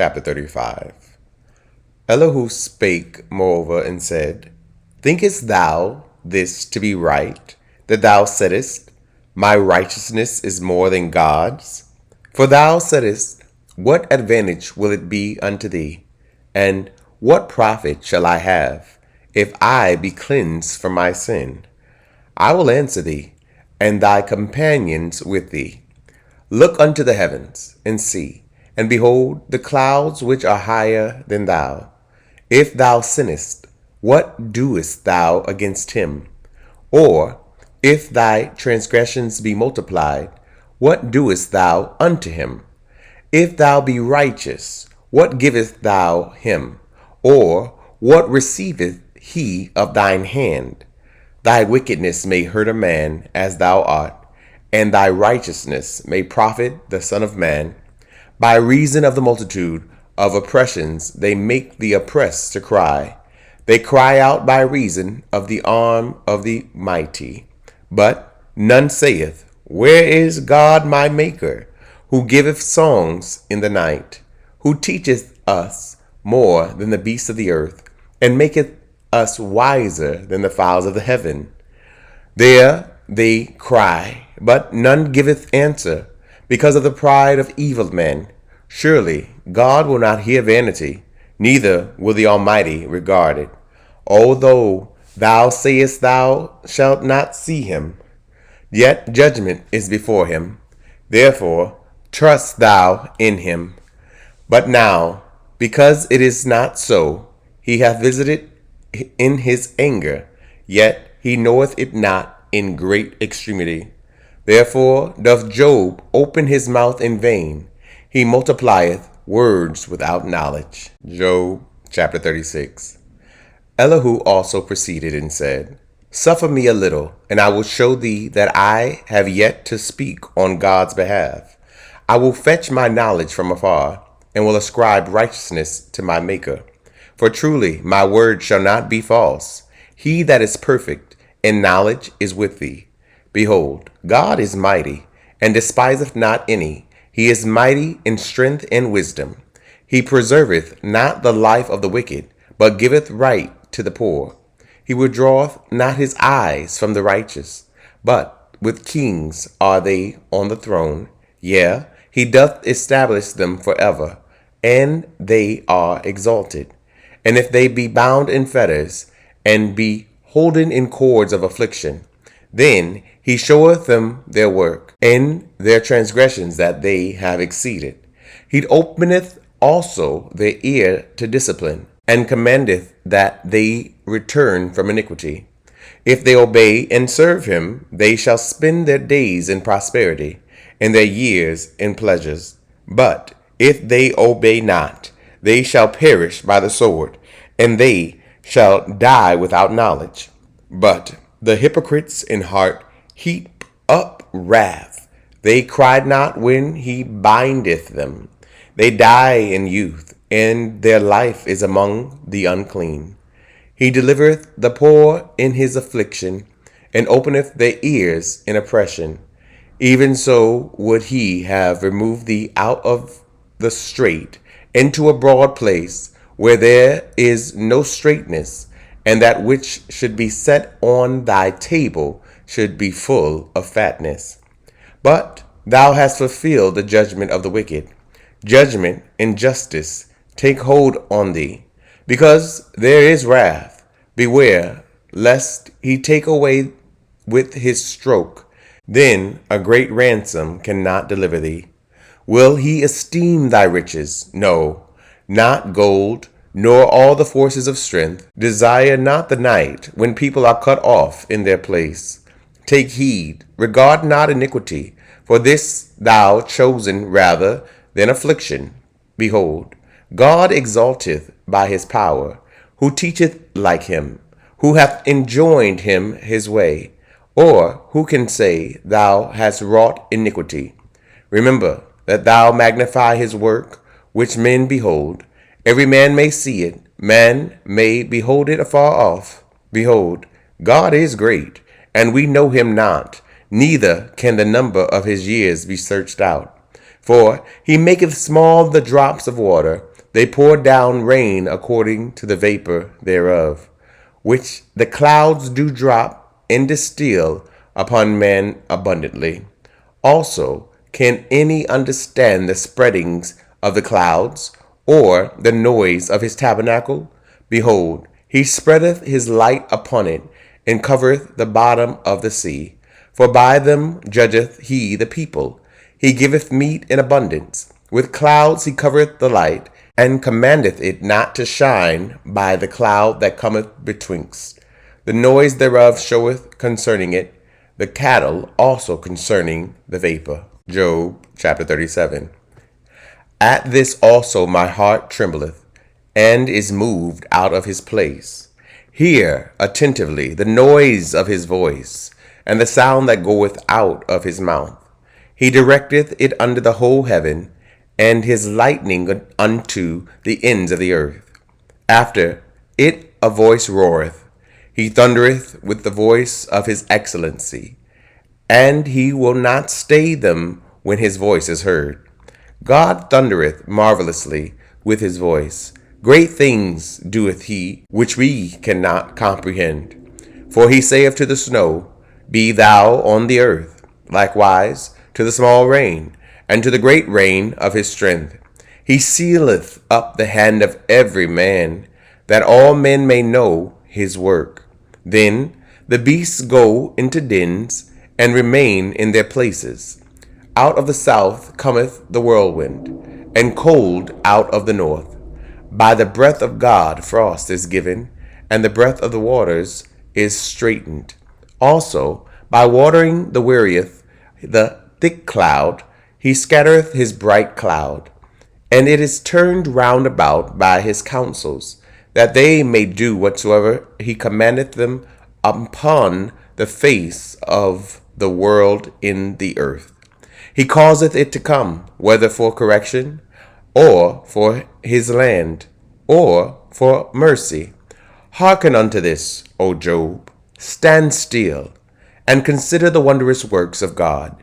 chapter 35. Elihu spake moreover and said, Thinkest thou this to be right, that thou saidst, My righteousness is more than God's? For thou saidst, What advantage will it be unto thee? And what profit shall I have, if I be cleansed from my sin? I will answer thee, and thy companions with thee. Look unto the heavens, and see, and behold the clouds which are higher than thou. If thou sinnest, what doest thou against him? Or, if thy transgressions be multiplied, what doest thou unto him? If thou be righteous, what givest thou him? Or, what receiveth he of thine hand? Thy wickedness may hurt a man as thou art, and thy righteousness may profit the Son of Man. By reason of the multitude of oppressions they make the oppressed to cry. They cry out by reason of the arm of the mighty. But none saith, Where is God my Maker, who giveth songs in the night, who teacheth us more than the beasts of the earth, and maketh us wiser than the fowls of the heaven? There they cry, but none giveth answer, because of the pride of evil men. Surely God will not hear vanity, neither will the Almighty regard it. Although thou sayest thou shalt not see him, yet judgment is before him. Therefore trust thou in him. But now, because it is not so, he hath visited in his anger, yet he knoweth it not in great extremity. Therefore doth Job open his mouth in vain. He multiplieth words without knowledge. Job chapter 36. Elihu also proceeded and said, Suffer me a little, and I will show thee that I have yet to speak on God's behalf. I will fetch my knowledge from afar, and will ascribe righteousness to my Maker. For truly my word shall not be false. He that is perfect in knowledge is with thee. Behold, God is mighty, and despiseth not any. He is mighty in strength and wisdom. He preserveth not the life of the wicked, but giveth right to the poor. He withdraweth not his eyes from the righteous, but with kings are they on the throne. Yea, he doth establish them forever, and they are exalted. And if they be bound in fetters, and be holden in cords of affliction, then he showeth them their work, and their transgressions that they have exceeded. He openeth also their ear to discipline, and commandeth that they return from iniquity. If they obey and serve him, they shall spend their days in prosperity, and their years in pleasures. But if they obey not, they shall perish by the sword, and they shall die without knowledge. But the hypocrites in heart heap up wrath. They cry not when he bindeth them. They die in youth, and their life is among the unclean. He delivereth the poor in his affliction, and openeth their ears in oppression. Even so would he have removed thee out of the strait into a broad place, where there is no straightness, and that which should be set on thy table should be full of fatness. But thou hast fulfilled the judgment of the wicked. Judgment and justice take hold on thee, because there is wrath. Beware, lest he take away with his stroke. Then a great ransom cannot deliver thee. Will he esteem thy riches? No, not gold, nor all the forces of strength. Desire not the night, when people are cut off in their place. Take heed, regard not iniquity, for this thou chosen rather than affliction. Behold, God exalteth by his power, who teacheth like him, who hath enjoined him his way, or who can say, Thou hast wrought iniquity? Remember that thou magnify his work, which men behold. Every man may see it, man may behold it afar off. Behold, God is great, and we know him not, neither can the number of his years be searched out. For he maketh small the drops of water, They pour down rain according to the vapor thereof, which the clouds do drop and distill upon men abundantly. Also, can any understand the spreadings of the clouds, or the noise of his tabernacle? Behold, he spreadeth his light upon it, and covereth the bottom of the sea. For by them judgeth he the people. He giveth meat in abundance. With clouds he covereth the light, and commandeth it not to shine by the cloud that cometh betwixt. The noise thereof showeth concerning it, the cattle also concerning the vapor. Job chapter 37. At this also my heart trembleth, and is moved out of his place. Hear attentively the noise of his voice, and the sound that goeth out of his mouth. He directeth it under the whole heaven, and his lightning unto the ends of the earth. After it a voice roareth. He thundereth with the voice of his excellency, and he will not stay them when his voice is heard. God thundereth marvelously with his voice. Great things doeth he, which we cannot comprehend. For he saith to the snow, Be thou on the earth, likewise to the small rain, and to the great rain of his strength. He sealeth up the hand of every man, that all men may know his work. Then the beasts go into dens, and remain in their places. Out of the south cometh the whirlwind, and cold out of the north. By the breath of God frost is given, and the breath of the waters is straitened. Also, by watering the wearieth the thick cloud, he scattereth his bright cloud. And it is turned round about by his counsels, that they may do whatsoever he commandeth them upon the face of the world in the earth. He causeth it to come, whether for correction, or for his land, or for mercy. Hearken unto this, O Job. Stand still, and consider the wondrous works of God.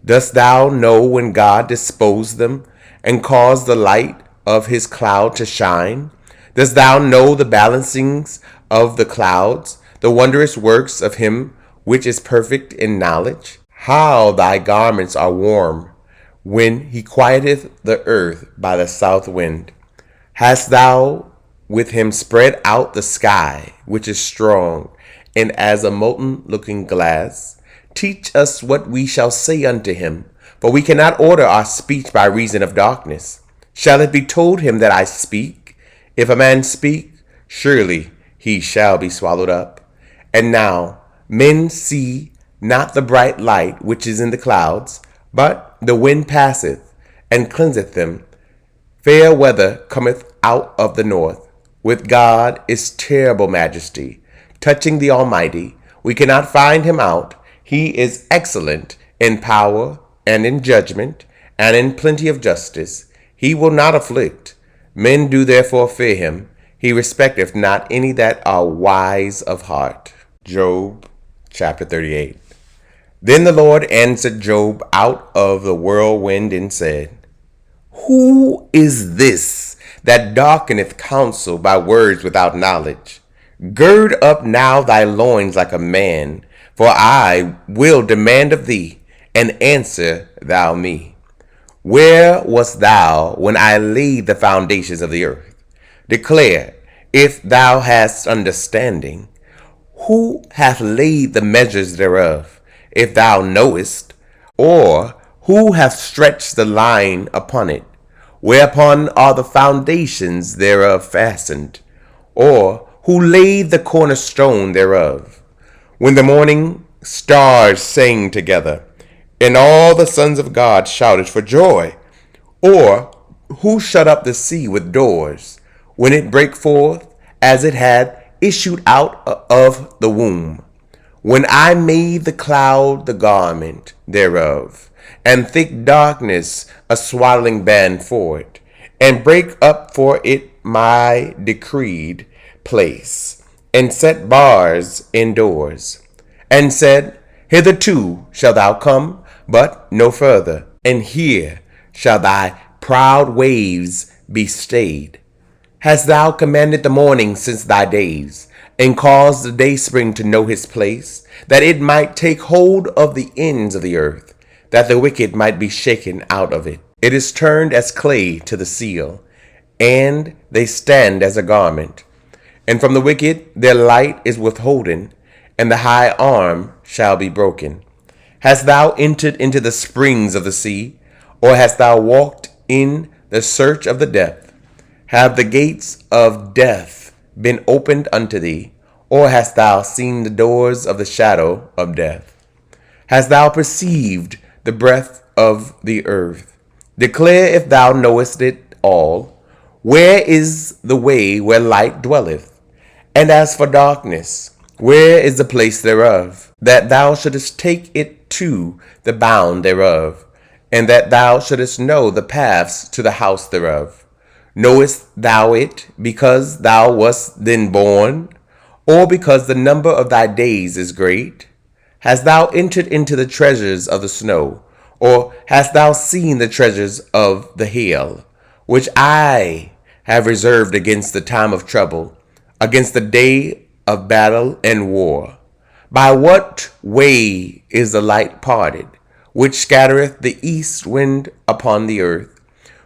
Dost thou know when God disposed them, and caused the light of his cloud to shine? Dost thou know the balancings of the clouds, the wondrous works of him which is perfect in knowledge? How thy garments are warm, when he quieteth the earth by the south wind. Hast thou with him spread out the sky, which is strong, and as a molten looking glass? Teach us what we shall say unto him, for we cannot order our speech by reason of darkness. Shall it be told him that I speak? If a man speak, surely he shall be swallowed up. And now men see not the bright light which is in the clouds, but the wind passeth, and cleanseth them. Fair weather cometh out of the north. With God is terrible majesty. Touching the Almighty, we cannot find him out. He is excellent in power, and in judgment, and in plenty of justice. He will not afflict. Men do therefore fear him. He respecteth not any that are wise of heart. Job chapter 38. Then the Lord answered Job out of the whirlwind and said, Who is this that darkeneth counsel by words without knowledge? Gird up now thy loins like a man, for I will demand of thee, and answer thou me. Where wast thou when I laid the foundations of the earth? Declare, if thou hast understanding. Who hath laid the measures thereof, if thou knowest? Or who hath stretched the line upon it? Whereupon are the foundations thereof fastened? Or who laid the cornerstone thereof? When the morning stars sang together, and all the sons of God shouted for joy? Or who shut up the sea with doors, when it brake forth, as it had issued out of the womb? When I made the cloud the garment thereof, and thick darkness a swaddling band for it, and brake up for it my decreed place, and set bars indoors, and said, Hitherto shalt thou come, but no further, and here shall thy proud waves be stayed? Hast thou commanded the morning since thy days, and caused the dayspring to know his place, that it might take hold of the ends of the earth, that the wicked might be shaken out of it? It is turned as clay to the seal, and they stand as a garment. And from the wicked their light is withholden, and the high arm shall be broken. Hast thou entered into the springs of the sea, or hast thou walked in the search of the depth? Have the gates of death been opened unto thee, or hast thou seen the doors of the shadow of death? Hast thou perceived the breadth of the earth? Declare if thou knowest it all. Where is the way where light dwelleth? And as for darkness, where is the place thereof? That thou shouldest take it to the bound thereof, and that thou shouldest know the paths to the house thereof. Knowest thou it because thou wast then born, or because the number of thy days is great? Hast thou entered into the treasures of the snow, or hast thou seen the treasures of the hail, which I have reserved against the time of trouble, against the day of battle and war? By what way is the light parted, which scattereth the east wind upon the earth?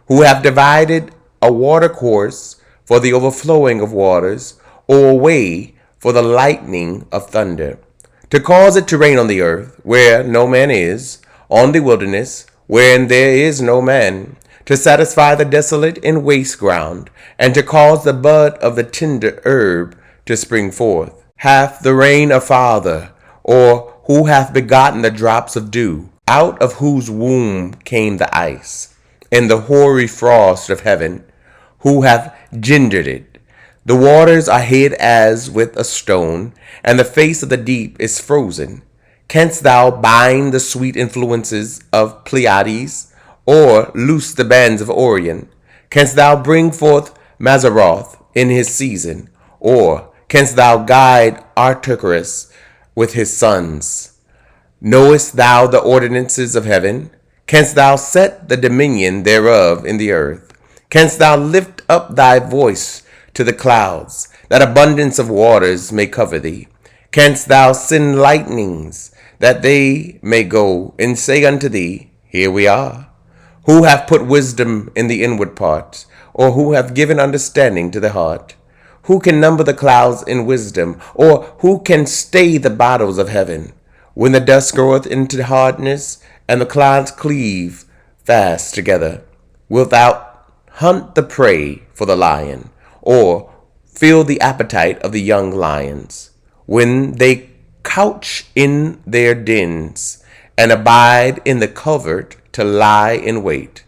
Who have divided a water course for the overflowing of waters, or a way for the lightning of thunder, to cause it to rain on the earth, where no man is, on the wilderness, wherein there is no man, to satisfy the desolate and waste ground, and to cause the bud of the tender herb to spring forth? Hath the rain a father, or who hath begotten the drops of dew, out of whose womb came the ice, and the hoary frost of heaven? Who hath gendered it? The waters are hid as with a stone, and the face of the deep is frozen. Canst thou bind the sweet influences of Pleiades, or loose the bands of Orion? Canst thou bring forth Mazzaroth in his season, or canst thou guide Arcturus with his sons? Knowest thou the ordinances of heaven? Canst thou set the dominion thereof in the earth? Canst thou lift up thy voice to the clouds, that abundance of waters may cover thee? Canst thou send lightnings, that they may go and say unto thee, Here we are? Who hath put wisdom in the inward parts, or who hath given understanding to the heart? Who can number the clouds in wisdom, or who can stay the battles of heaven? When the dust groweth into hardness, and the clouds cleave fast together, wilt thou hunt the prey for the lion, or fill the appetite of the young lions? When they couch in their dens, and abide in the covert to lie in wait,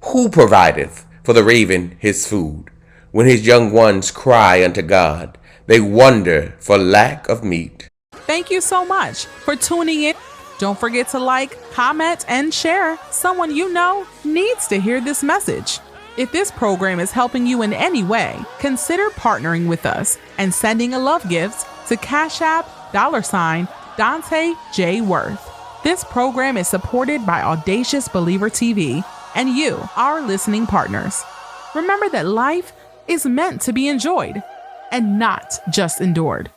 who provideth for the raven his food? When his young ones cry unto God, they wonder for lack of meat. Thank you so much for tuning in. Don't forget to like, comment, and share. Someone you know needs to hear this message. If this program is helping you in any way, consider partnering with us and sending a love gift to Cash App $Dante J. Worth. This program is supported by Audacious Believer TV and you, our listening partners. Remember that life is meant to be enjoyed and not just endured.